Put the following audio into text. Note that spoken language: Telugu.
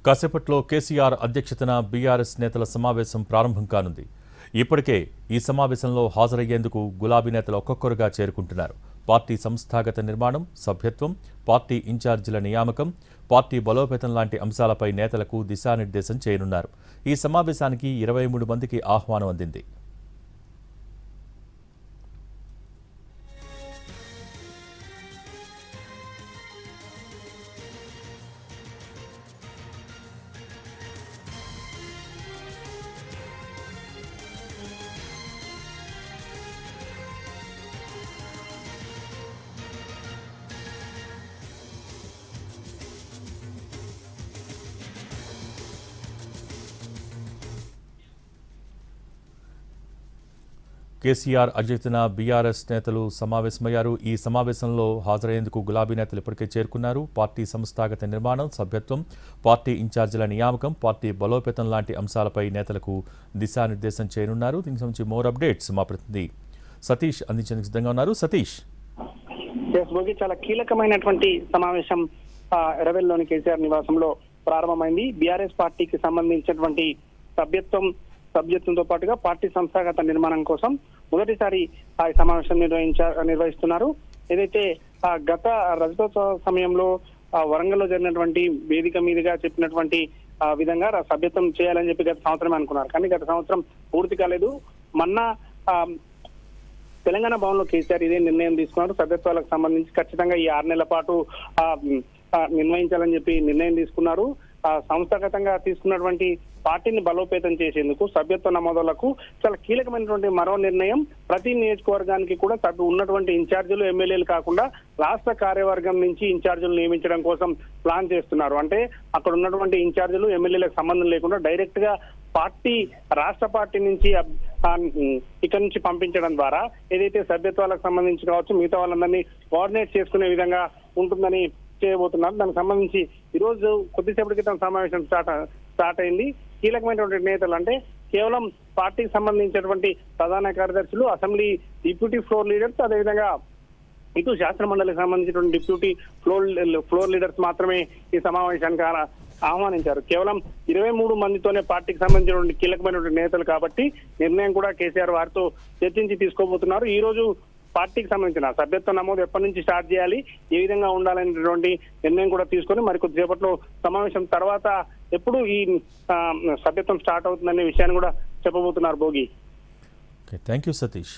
కాసేపట్లో కేసీఆర్ అధ్యక్షతన బీఆర్ఎస్ నేతల సమావేశం ప్రారంభం కానుంది. ఇప్పటికే ఈ సమావేశంలో హాజరయ్యేందుకు గులాబీ నేతలు ఒక్కొక్కరుగా చేరుకుంటున్నారు. పార్టీ సంస్థాగత నిర్మాణం, సభ్యత్వం, పార్టీ ఇన్ఛార్జీల నియామకం, పార్టీ బలోపేతం లాంటి అంశాలపై నేతలకు దిశానిర్దేశం చేయనున్నారు. ఈ సమావేశానికి 23 మందికి ఆహ్వానం అందింది. కేసీఆర్ అధ్యక్షతన బీఆర్ఎస్ నేతలు సమావేశమయ్యారు. ఈ సమావేశంలో హాజరయ్యేందుకు గులాబీ నేతలు ఇప్పటికే చేరుకున్నారు. పార్టీ సంస్థాగత నిర్మాణం, సభ్యత్వం, పార్టీ ఇన్ఛార్జీల నియామకం, పార్టీ బలోపేతం లాంటి అంశాలపై నేతలకు దిశానిర్దేశం చేయనున్నారు. దీనికి సంబంధించి మోర్ అప్డేట్స్ మా ప్రతినిధి సతీష్ అందించేందుకు సిద్ధంగా ఉన్నారు. సతీష్, చాలా కీలకమైనటువంటి సమావేశం ఎర్రవెల్లిలోని కేసీఆర్ నివాసంలో ప్రారంభమైంది. బీఆర్ఎస్ పార్టీకి సంబంధించినటువంటి సభ్యత్వంతో పాటుగా పార్టీ సంస్థాగత నిర్మాణం కోసం మొదటిసారి ఆ సమావేశం నిర్వహిస్తున్నారు. ఏదైతే గత రజతోత్సవ సమయంలో వరంగల్లో జరిగినటువంటి వేదిక మీదుగా చెప్పినటువంటి విధంగా సభ్యత్వం చేయాలని చెప్పి గత సంవత్సరం అనుకున్నారు. కానీ గత సంవత్సరం పూర్తి కాలేదు. మొన్న తెలంగాణ భవన్లో కేసీఆర్ ఇదే నిర్ణయం తీసుకున్నారు. సభ్యత్వాలకు సంబంధించి ఖచ్చితంగా ఈ 6 నెలల పాటు నిర్వహించాలని చెప్పి నిర్ణయం తీసుకున్నారు. సంస్థాగతంగా తీసుకున్నటువంటి పార్టీని బలోపేతం చేసేందుకు సభ్యత్వ నమోదులకు చాలా కీలకమైనటువంటి మరో నిర్ణయం. ప్రతి నియోజకవర్గానికి కూడా ఉన్నటువంటి ఇన్ఛార్జీలు ఎమ్మెల్యేలు కాకుండా రాష్ట్ర కార్యవర్గం నుంచి ఇన్ఛార్జీలు నియమించడం కోసం ప్లాన్ చేస్తున్నారు. అంటే అక్కడ ఉన్నటువంటి ఇన్ఛార్జీలు ఎమ్మెల్యేలకు సంబంధం లేకుండా డైరెక్ట్ గా రాష్ట్ర పార్టీ నుంచి ఇక్కడ నుంచి పంపించడం ద్వారా ఏదైతే సభ్యత్వాలకు సంబంధించి కావచ్చు మిగతా వాళ్ళందరినీ కోఆర్డినేట్ చేసుకునే విధంగా ఉంటుందని చేయబోతున్నారు. దానికి సంబంధించి ఈ రోజు కొద్దిసేపటి క్రితం సమావేశం స్టార్ట్ అయింది. కీలకమైనటువంటి నేతలు అంటే కేవలం పార్టీకి సంబంధించినటువంటి ప్రధాన కార్యదర్శులు, అసెంబ్లీ డిప్యూటీ ఫ్లోర్ లీడర్స్, అదేవిధంగా ఇటు శాసన మండలికి సంబంధించినటువంటి డిప్యూటీ ఫ్లోర్ లీడర్స్ మాత్రమే ఈ సమావేశానికి ఆహ్వానించారు. కేవలం 23 మందితోనే పార్టీకి సంబంధించినటువంటి కీలకమైనటువంటి నేతలు కాబట్టి నిర్ణయం కూడా కేసీఆర్ వారితో చర్చించి తీసుకోబోతున్నారు. ఈ రోజు పార్టీకి సంబంధించిన సభ్యత్వ నమోదు ఎప్పటి నుంచి స్టార్ట్ చేయాలి, ఏ విధంగా ఉండాలనేటువంటి నిర్ణయం కూడా తీసుకొని మరి కొద్దిసేపట్లో సమావేశం తర్వాత ఎప్పుడు ఈ సభ్యత్వం స్టార్ట్ అవుతుందనే విషయాన్ని కూడా చెప్పబోతున్నారు. Bhogi, thank you Satish.